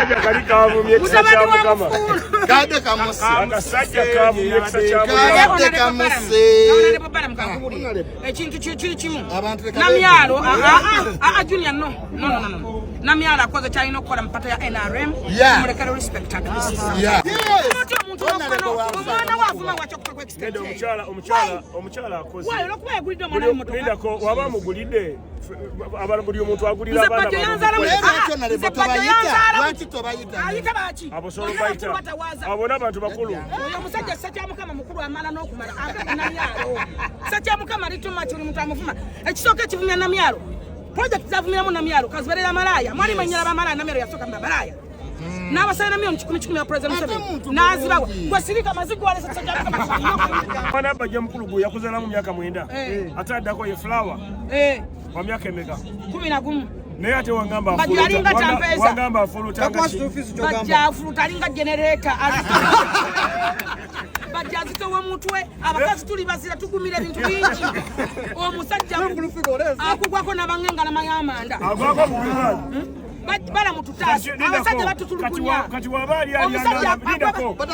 akasajja kali kavumye ekisajja mukama kade kamuse akasajja kavumye ekisajja mukama ekintu kiri kimu namyalo junior no namyalo akoze kyalina okukola mpata ya NRM mulekera respect omukyala akoze lindako waba mugulidde buli omuntu agulira abosolo bayita abona abantu bakulu oyo musajja sakya mukama mukulu amala n'okumala namyalo sakya mukama lituma kiri muntu amuvuma ekisooka ekivumya namyalo project zavumiramu namyalo kaziberera malaya mwali manyira bamalaya namyalo yasoka mbabalaya n'abasala na milioni 10 ya president Museveni nazibawa kwasirika mazigo wale sakya mukama bana bajja mukulu gwe yakuzana mu myaka 9 ataddako ye flower wa myaka emeka 11 naye ate wangamba afuluta bajja afuluta alinga generator bajja zitowa mutwe abakazi tuli basira tugumira bintu bingi omusajja akugwako nabangenga na mayamanda agwako mukulu bala mututasi abasajja batutulukunya kati wabali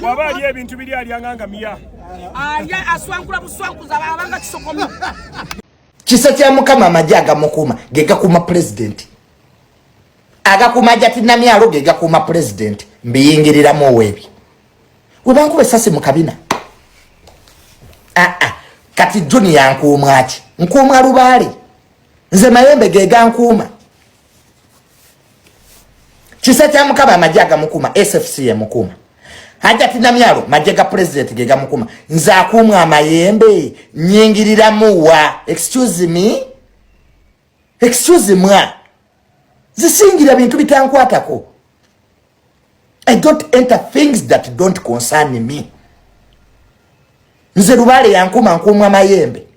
wabali ebintu biri alyanganga miya aswankula buswankuza abanga kisokomi kisa kya mukama amajaga mukuma gega kuma president agakuma jati namyalo gega kuma president mbiyingirira mu webi webankube sase mukabina kati junior nkumwachi nkumwa rubali nze mayembe gega nkuma kisa kya mukama amajaga mukuma SFC ya mukuma hajati namyalo majega president gega mukuma nza kumwa amayembe nyingirira muwa excuse me zisingira bintu bitankwatako. I don't enter things that don't concern me. Nze rubale yankuma nkumwa amayembe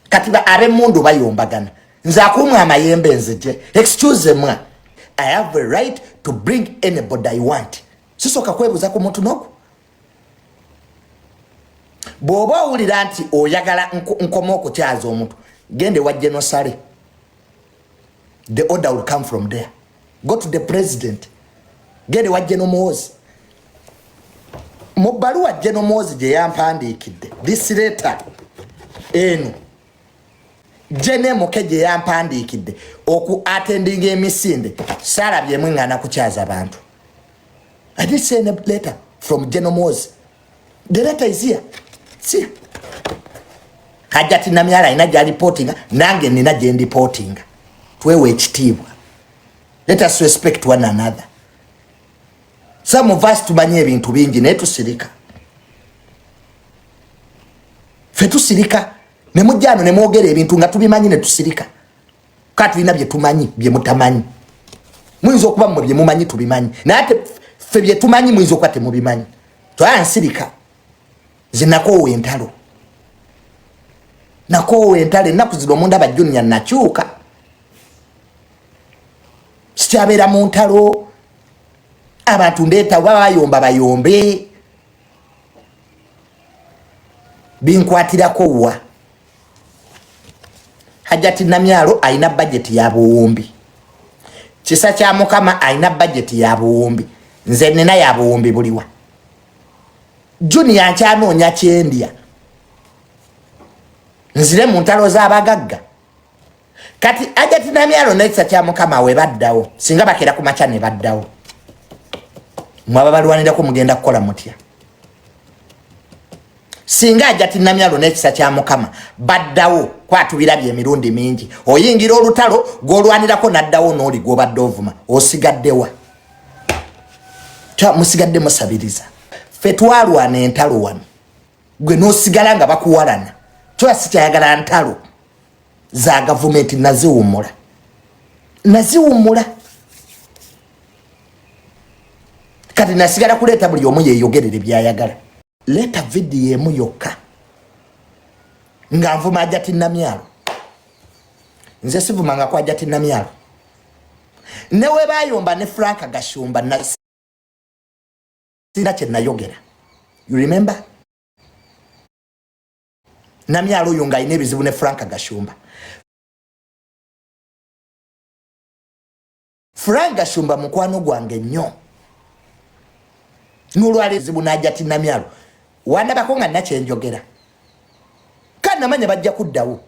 katiba are mundu bayombagana nza kumwa amayembe nzeje excuse me I have a right to bring anybody I want. Sisoka kwebuza ku muntu noko. Boba ulira nti oyagala nkomoko kyazo omuntu. Gende wa genocide. The order will come from there. Go to the president. Gende wa genomozi. Mubaruwa genomozi je yampandikide. This letter enu. Jene mokeje yampandikide oku attending emisinde salabye mwingana kuchaza abantu. I did send a letter from Genomozi. The letter is here. See. Hajati namyala inaja reporting nange ninaje reporting. Twewe ekitibwa. Let us respect one another. Some of us tumanye ebintu bingi ne tusirika. Fetusirika ne mujjano ne mwogera ebintu nga tubimanyi ne tusirika. Kati bina bye tumanyi bye mutamanyi. Muyinza okuba mu bye mumanyi tubimanyi. Na ate fe bye tumanyi muyinza okuba temubimanyi. Twansirika. Zinakoowe entalo. Nakoowe entalo ennaku zino omuntu abajjunya nakyuka. Sikyabera mu ntalo. Abantu ndeeta bayomba bayombe. Binkwatirako wa. Hajati namyalo aina budget ya buwumbi. Kisa kya mukama aina budget ya buwumbi. Nze nina ya buwumbi buliwa. Junior nkyanonya kyendya. Nzire mu ntalo z'abagagga. Kati hajati namyalo nekisa kya mukama we baddawo. Singa bakera ku macha ne baddawo. Mwaba balwanira ko mugenda kukola mutya. Singa hajati namyalo nekisa kya mukama baddawo kwatubirabye emirundi mingi oyingira olutalo golwanirako naddawo noli gobadde ovuma osigaddewa ta musigadde musabiriza fetwalwana entalo wano gwe nosigala nga bakuwalana toya sikyayagala ntalo za gavumenti naziwumula kati nasigala kuleeta buli omu yeeyogerere byayagala. Leta video emu yokka nga nvuma hajati namyalo. Nze sivumanga kwa hajati namyalo. Newe bayomba ne Frank Gashumba na sina kye nayogera. You remember? Namyalo oyo nga ayina ebizibu ne Frank Gashumba. Franga Shumba mukwano gwange nnyo n'olwalezibu n'ajja Namyalo wandabako nga nakyenjogera kandi namanya bajja kuddawo.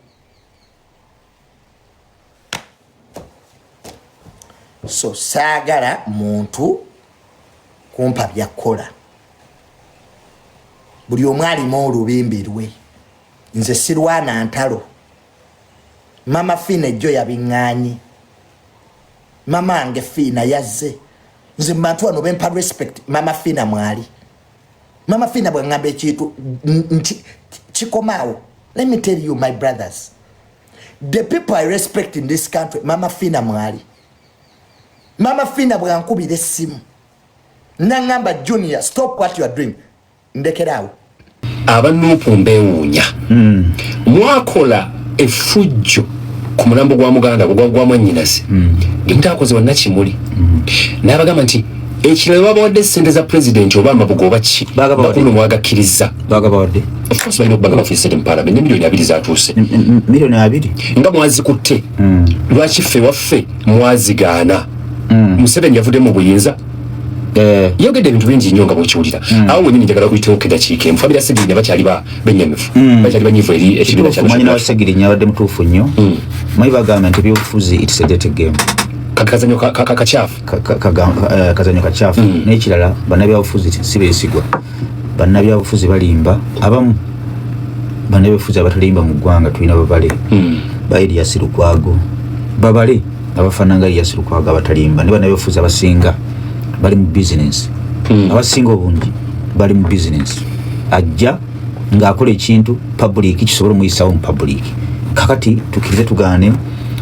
So saagala muntu kumpa byakola buli omu alimu olubimbi lwe. Nze sirwana ntalo. Mama Fina ejjo yabiŋŋaanyi. Mama ange Fina yazze. Nze bantu wano bempa respect. Mama Fina mwali. Mama Fina bwe ngamba ekintu kikomaawo. Let me tell you my brothers. The people I respect in this country, Mama Fina mwali. Mama Fina bwe ankubira essimu. Nangamba Junior, stop what you are doing. Ndekerawo. Abanupu mbewunya. Mwakola efujjo ku mulambo gwa muganda gwa mwannyinaze. Ntakoze Nakimuli. N'abagamba nti ekirala babawadde ssente za president Obama bugoba ki bakulu mwagakkiriza bagabawadde of course balina okubaga bafisete mu parliament million 2 zatuuse million 2 nga mwazikutte lwaki ffe waffe mwazigaana Museveni yavudde mu buyinza yogedde ebintu bingi nnyo nga bwekiwulira awo wenyini njagala kuyitawo kedakiika emufamira Segirinya bakyali benyamivu bakyali banyivu eri ekibiina kya mwanyina wa Segirinya abadde mutuufu nnyo mayi bagamba nti ebyobufuzi it's a dirty game kakazanyo kakyafu kazanyo kacyafu n'ekirala bannabyabufuzi si beesigwa bannabyabufuzi balimba abamu bannabyabufuzi abatalimba mu ggwanga tulina babale ba Elias Lukwago babale abafaananga Elias Lukwago abatalimba ne bannabyabufuzi abasinga bali mu business abasinga obungi bali mu business ajja ng'akola ekintu public kisobola omuyisaawo mu public kakati tukirize tugaane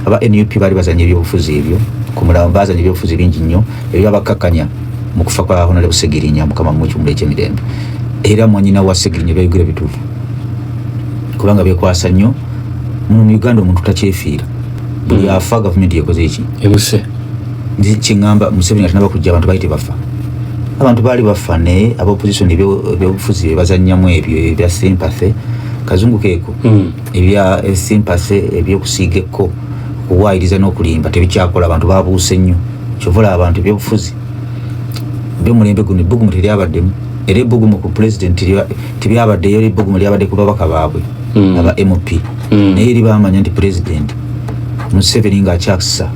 aba NUP bali bazanya ebyobufuzi ebyo ku mulambo bazanya ebyobufuzi bingi nnyo ebyo abakkakkanya mu kufa kwa Honorable Segirinya mukama mu kimule ky'emirembe era mwanyina wa Segirinya byayogera bituufu kubanga byekwasa nnyo mu Uganda omuntu takyefiira buli afa gavumenti yekoze eki ebuse kingamba Museveni atanaba kujja abantu bayite bafa abantu bali bafa ne ab'opposition ebyobufuzi bebazannyamu ebyo ebya sympathy kazungu keeko ebya sympathy ebyokusiigeko okuwaayiriza n'okulimba tebikyakola abantu babuuse nnyo kyovula abantu ebyobufuzi by'omulembe guno ebbugumu teryabaddemu era ebbugumu ku president tebyabaddeyo era ebbugumu lyabadde ku babaka baabwe aba MP naye eri baamanya nti president Museveni ng'akyakisa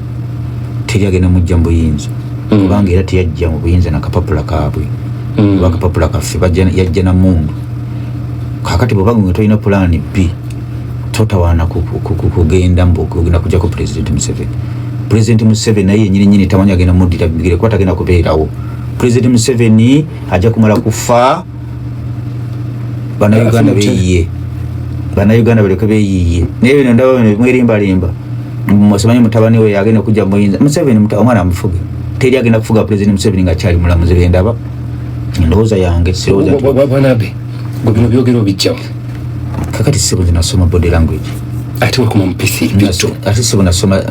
teryagenda mujja mu buyinza kubanga era teyajja mu buyinza nakapapula kaabwe oba akapapula kaffe yajja na mundu kakati bwobanga nga tolina pulaani B totawaana kugenda mbokugenda kujja ku president Museveni. President Museveni naye nyini tamanyi agenda muddira bigere kwata agenda kubeerawo. President Museveni ajja kumala kufa bannayuganda beeyiye bannayuganda baleke beeyiye naye bino ndaba mwerimbalimba musamanyi mutabani we agenda kujja muyinza Museveni omwana amufuge teri agenda kufuga president Museveni ng'akyali mulamuzi bendaba ndowooza yange sirowooza bwanabe bino byogero bijjawo kakati sibo nasoma body language ate wakuma mpisi bito ate sibo nasoma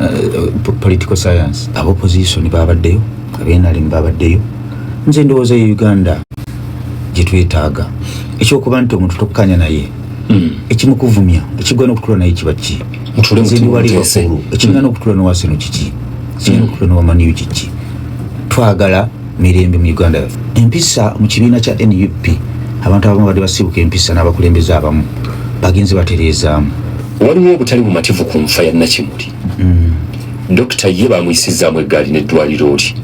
political science abo opposition babaddeyo abenali mbabaddeyo nze ndowooza Uganda gyetwetaaga ekyokuba nti omuntu tokkanya naye ekimukuvumya ekigwana okutula naye kiba ki ekigwana okutula nowaseno kiki ekigwana okutula nowamaniyo kiki twagala mirembe mu Uganda yaffe empisa mu kibiina kya NUP abantu abamu badde basibuka empisa n'abakulembeze abamu bagenzi batereezaamu waliwo obutali bumativu ku nfa ya Nakimuli Dr. ye bamuyisizaamu eggaali n'eddwaliro li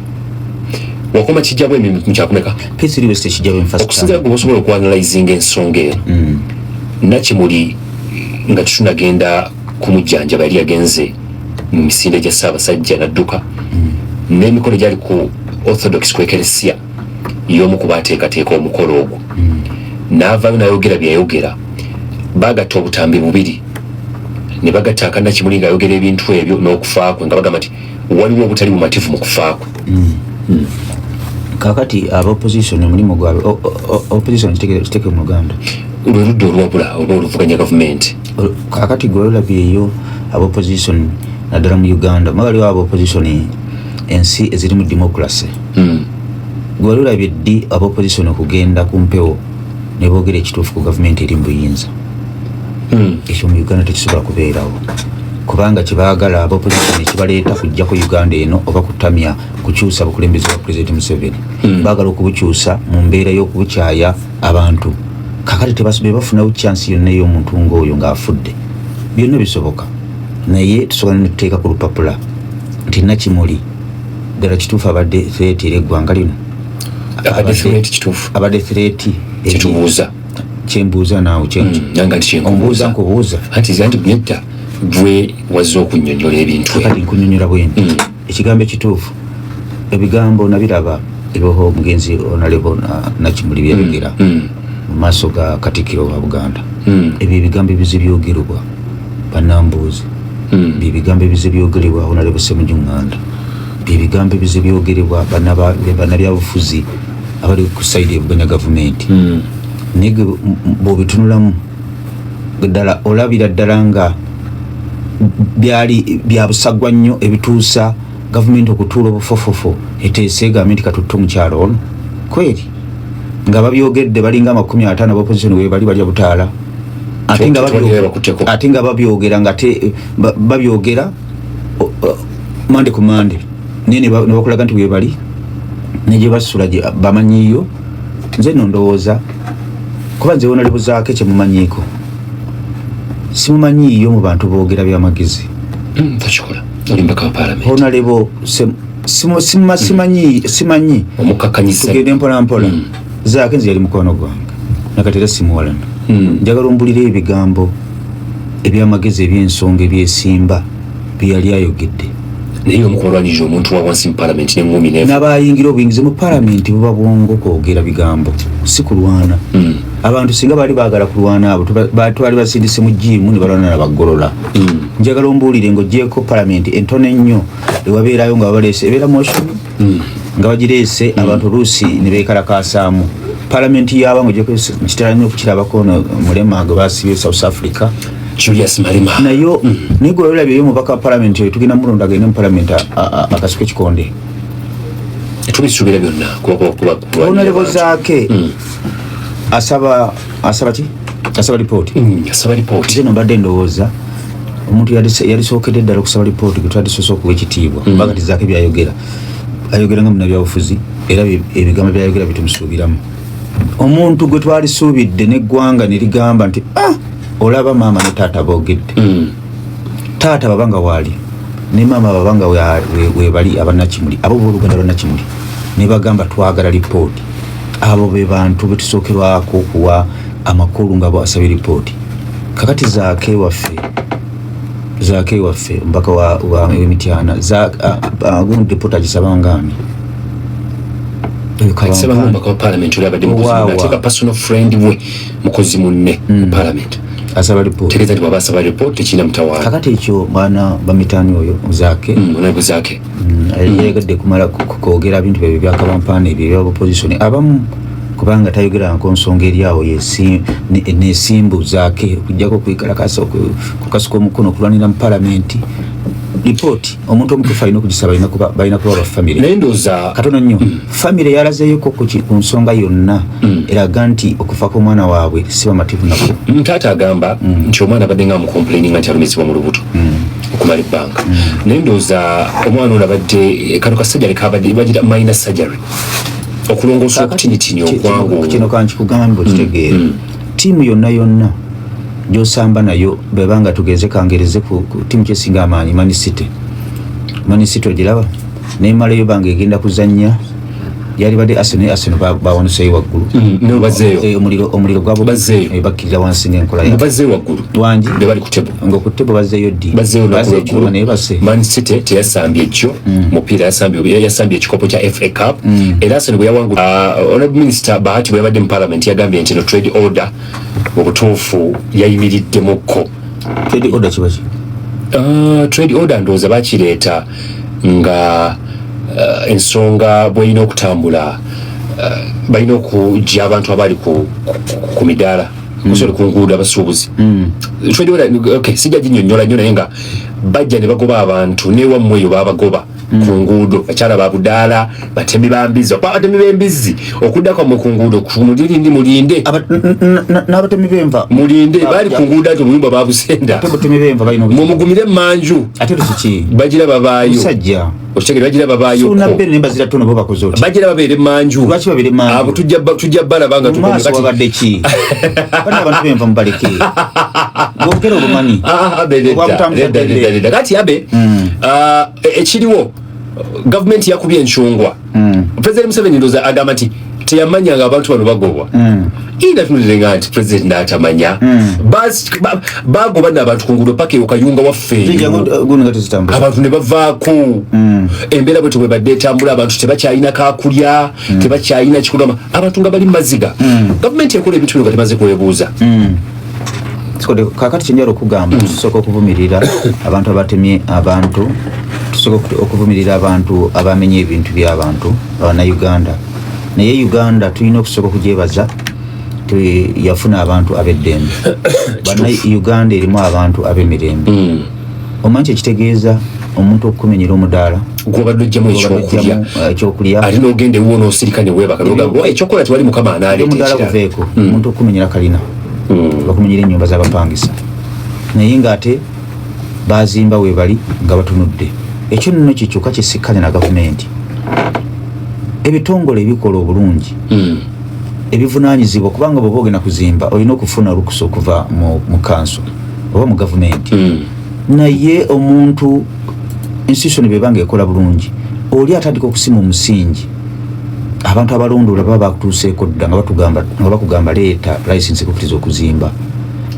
wakoma kijjabwe emirimu kyakumeka Pitsiri West kijjabwe okusinzira gwe osobola okuanalyzinga ensonga eyo Nakimuli nga tetunagenda kumujjanjaba yali yagenze mu misinde gya Ssaabasajja n'adduka n'emikono gyali ku Orthodox kwekeresya y'omu ku baateekateeka omukolo ogwo n'avaayo n'ayogera byayogera baagatta obutambi bubiri ne bagatta aka Nakimuli ng'ayogera ebintu ebyo n'okufa kwe nga bagamba nti waliwo obutali bumativu mu kufa kwe kakati aba-opposition omulimu gwabwe opposition kiteeke mu Uganda lwe ludda olwabula oba oluvuganya gavumenti kakati gwe olabyeyo aba-opposition naddala mu Uganda waliwo aba-opposition ensi eziri mu democracy gwe olabye ddi aba-opposition okugenda ku mpewo ne boogera ekituufu ku gavumenti eri mu buyinza ekyo mu Uganda tekisobola kubeerawo kubanga kibagala opposition kibaleeta kujja ku Uganda eno oba kutamya kukyusa bukulembeze bwa President Museveni bagala okubukyusa mu mbeera y'okubukyaya abantu kakati tebasubire bafuna chance yonna y'omuntu ng'oyo ng'afudde byonna bisoboka naye tusobola n'otuteeka ku lupapula nti Nakimuli ddala kituufu abadde threat eri eggwanga lino abadde threat kitubuuza kyembuuza naawe ombuuza nkubuuza anti zanti nedda gwe wazze okunnyonnyola ebintu kati nkunnyonnyola bwenti ekigambo ekituufu ebigambo nabiraba ebiho omugenzi onalebo Nakimuli byayogera mu maaso ga Katikkiro wa Buganda ebyo ebigambo ebizibyogerwa bannambuuzi byebigambo ebizibyogerwa onalebo Ssemujjuŋŋanda byebigambo ebizibyogerwa bannabyabufuzi abali ku saidi ebuganya gavumenti naye bw'obitunulamu ddala olabira ddala nga byali byabusagwa nnyo ebituusa gavumenti okutuula obufofofo eteese egambye nti katutte omukyalo ono kweri nga babyogedde balinga 50 b'opposition we bali balya butaala ate nga babyogera nga babyogera mande ku mande naye ne bakulaga nti we bali ne gye basula bamanyiiyo nze no ndowooza kuba nze wona libuzaako kyemumanyiiko simumanyiiyo mu bantu boogera byamagezi takikola olimbaka wa parliament honalebo simanyi omukakanyisa tugende mpolampola zaake nze yali mukwano gwange nakati era simuwalana njagala ombulira ebigambo ebyamagezi ebyensonga ebyesimba byeyali ayogedde naye omukulwanirira omuntu wa wansi mu parliament n'engumi n'abayingira obuyingize mu parliament buba bwongo kwogera bigambo si kulwana abantu singa bali baagala kulwana abo twali basindise mu jiimu ne balwana nabaggolola njagala ombuulire ng'ogyeko parliament entono ennyo ewabeerayo nga babaleese ebeera motion nga bagireese abantu oluusi ne beekalakaasaamu parliament yaaba ng'ogyeko nkitera nnyo okukirabako mulema gwe baasibye South Africa Julius Malema nayo naye gwe olabyeyo omubaka wa parliament oyo tugenda mulonda agende mu parliament akasuka ekikonde tubisuubira byonna onalebo zaake asaba ki asaba lipooti zeno mbadde ndowooza omuntu yalisookedde ddala okusaba lipooti gwe twadisoose okuwa ekitiibwa mbagati zaake byayogera ayogera nga munabyabufuzi era ebigambo byayogera bitumusuubiramu omuntu gwe twalisuubidde n'eggwanga ne ligamba nti olaba maama ne taata boogedde taata babanga waali ne maama babanga webali abanakimuli abo booluganda lwa Nakimuli ne bagamba twagala lipooti abo be bantu betusookerwako okuwa amakulu nga basabye lipooti kakati zaake waffe mpaka w'emityana gundi lipooti agisabangaani personal friend we mukozi munne mu parliament asaba lipooti tegeza ti wabasaba lipooti tekina mutawaana kakati ekyo mwana bamitaani oyo zaake yayagadde kumala kwogera bintu byebyo byakabampaana ebyo ebya opposition abamu kubanga tayogera nko nsonga eri awo nesimbu zaake okujjako okwikalakasa kukasuka omukono okulwanira mu palamenti lipooti omuntu omutuufu alina okugisaba balina kuba bafamire naye ndowooza katono nnyo famire yalazeeyoko ku nsonga yonna eraga nti okufa kw'omwana waabwe si bamativu nako taata agamba nti omwana abadde nga amukomplaininga nti alumizibwa mu lubuto okumala ebbanga naye ndowooza omwana ono abadde kano kasajjale kabadde bagira minor surgery okulongoosa okutinitini okwangu kino kankikugambe okitegeera tiimu yonna gyosamba nayo bebanga tugeze kangereze ku tiimu kyesinga amaanyi Man City ogiraba nemalayo banga egenda kuzannya yali badde Arsenal bawanuseeyo waggulu omuliro gwabo bakkirira wansi ng'enkola nga ku tebo bazzeeyo ddi naye base Man City teyasambye ekyo mupiira yasambye ekikopo kya FA Cup era Arsenal bwe yawangula Honorable Minister Bahati bwe yabadde mu Parliament yagambye nti no trade order mu butuufu yayimiriddemukko trade order kibaki trade order ndowooza bakireeta nga ensonga bwelina okutambula balina okujja abantu abali ku midaala kusole ku nguudo abasuubuzi sijja ginnyonnyola nnyo naye nga bajja ne bagoba abantu newammwe eyo babagoba ku nguudo akyala ba budaala batemi bambizi batemi b'embizzi okuddako mu ku nguudo kunuliri ndi mulinde n'abatemi b'enva mulinde bali ku nguudo ati obuyumba babusenda abatemi b'enva balina mumugumire manju ate tukiki bagira babaayo musajja okitegere bagira babaayo so nabbe nemba zira tono bo bakoze oti bagira babeere manju lwaki babeere manju abo tujja balabanga tukomye kati wabadde ki bana abantu b'enva mubaleke bokero obumani kati abe ekiriwo gavumenti yakubye enkyungwa President Museveni ndoza agamba nti teyamanyanga abantu bano bagobwa ina tunulira nti President n'atamanya bagoba n'abantu ku nguudo paka okayunga waffe abantu ne bavaako embeera bwetyo bwe badde etambula abantu tebakyalina kakulya tebakyalina kikulama abantu nga bali mu maziga gavumenti ekola ebintu bino nga temaze kwebuuza kakati kyenjala okugamba tusooka okuvumirira abantu abatemye abantu tusooka okuvumirira abantu abamenye ebintu by'abantu abannayuganda naye Uganda tulina okusooka okugyebaza yafuna abantu ab'eddembe Uganda erimu abantu ab'emirembe omanyi ekitegeeza omuntu okukumenyera omudaala gwobadde ojjamu ekyokulya ate n'ogenda ewuwo n'osirika ne weebaka n'ogamba ekyokola tiwali mukama anaaleeta omudaala guveeko omuntu okukumenyera kalina bakumenyera ennyumba z'abapangisa naye ng'ate bazimba weebali nga batunudde ekyo nno kikyuka kisikkane na gavumenti ebitongole ebikola obulungi ebivunaanyizibwa kubanga bw'oba ogenda kuzimba olina okufuna olukusa okuva mu kanso oba mu gavumenti naye omuntu institution bw'ebanga ekola bulungi oli atandika okusima omusingi abantu abalondoola baba bakutuuseeko dda nga bakugamba leeta license ekukiriza okuzimba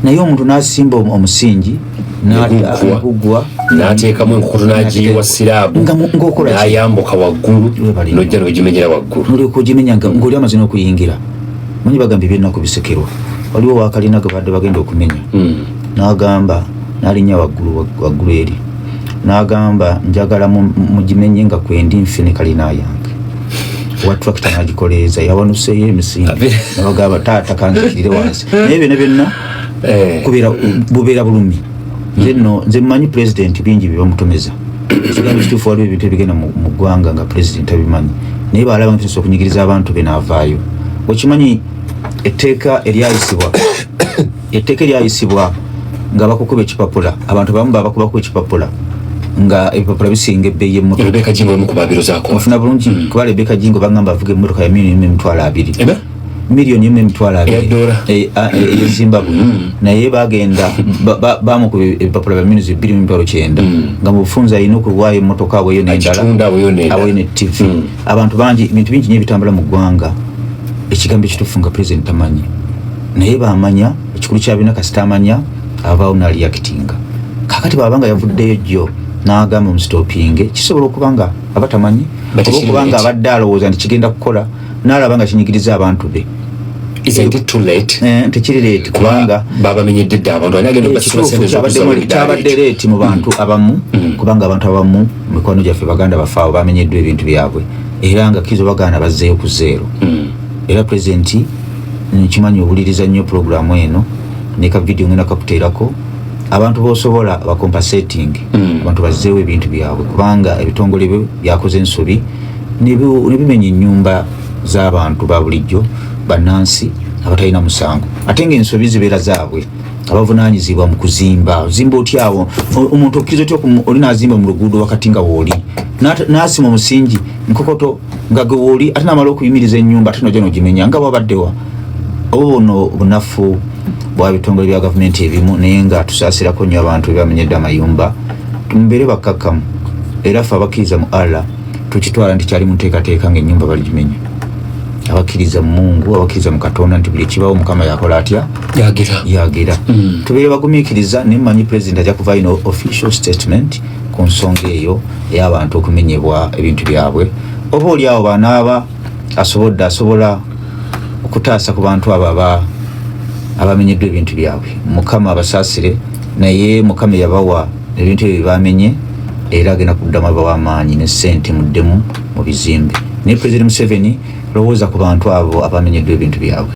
naye omuntu n'asimba omusingi n'aguggwa n'ateekamu enkukutu n'agiyiwa siraabu n'ayambuka waggulu n'ojja n'ogimenyera waggulu nolyoka ogimenya ng'oli amaze n'okuyingira manyi bagambye ebyennaku bisekerwa waliwo waakalina ge badde bagenda okumenya n'agamba n'alinnya waggulu eri n'agamba njagala mugimenye nga kwendi nfine kalina yange wa tractor n'agikoleeza yawanuseeyo emisingi nabagamba taata kanzikirire wansi naye byonna byonna bubeera bulumi nze mmanyi pulezidenti bingi bye bamutomeza ekigambo kituufu waliwo ebintu ebigenda mu ggwanga nga pulezidenti abimanyi naye balaba nga tusobola okunyigiriza abantu be n'avaayo wekimanyi etteeka eryayisibwa nga bakukuba ekipapula abantu abamu babakubaku ekipapula nga ebipapula bisinga ebbeeyi y'emmotoka Rebecca Jingo omukubabirozaako ofuna bulungi kuba Rebecca Jingo bagamba avuga emmotoka ya miliyoni emu emitwalo abiri eya Zimbabwe naye bagenda bamukuba ebipapula bya milioni 2.9 nga mu bufunza alina okuwaayo emmotoka aweeyo n'endala aweeyo ne TV abantu bangi ebintu bingi nnyo ebitambula mu ggwanga ekigambo ekituufu nga pulezidenti tamanyi naye bamanya ekikulu kyabina kasita amanya avaawo n'aliyakitinga kakati babanga yavuddeyo jjo n'agamba omusitoopinge kisobola okuba nga abatamanyi oba okuba nga abadde alowooza nti kigenda kukola n'alaba nga kinyigiriza abantu be tekiri leeti kubanga babamenyedde dda abantu kyabadde leeti mu bantu abamu kubanga abantu abamu mikwano gyaffe baganda bafaawo bamenyeddwa ebintu byabwe era nga kizo baganda bazzeeyo ku zeero era pulezidenti nkimanyi owuliriza nnyo pulogulaamu eno neka vidiyo ngenda kakuteerako abantu b'osobola bakompasating abantu bazzeewo ebintu byabwe kubanga ebitongole byo byakoze ensobi ne bimenya ennyumba z'abantu ba bulijjo bannansi abatalina musango ate ng'ensobi zibeera zaabwe abavunaanyizibwa mu kuzimba zimba otyawo omuntu okkiriza otya oli n'azimba mu luguudo wakati nga wooli n'asima omusingi nkokoto nga gwe wooli ate n'amala okuyimiriza ennyumba ate nojja n'ogimenya nga wabaddewa oba buno bunafu bwa bitongole bya gavumenti ebimu naye nga tusaasirako nnyo abantu bebamenyedde amayumba tumubeere bakkakkamu era ffe abakkiriza mu Allah tukitwala nti kyali mu nteekateeka ng'ennyumba baligimenya abakkiriza mu Mungu abakkiriza mu Katonda nti buli kibawo Mukama yakola atya yagira tubeere bagumiikiriza naye mmanyi pulezidenti ajja kuvaayo no official statement ku nsonga eyo ey'abantu okumenyebwa ebintu byabwe oba oli awo banaaba asobola okutaasa ku bantu abo abamenyeddwa ebintu byabwe Mukama abasaasire naye Mukama yabawa ebintu ebyo bamenye era agenda kuddamu abaw'amaanyi ne ssente muddemu mu bizimbe naye Pulezidenti Museveni lowooza ku bantu abo abamenyeddwa ebintu byabwe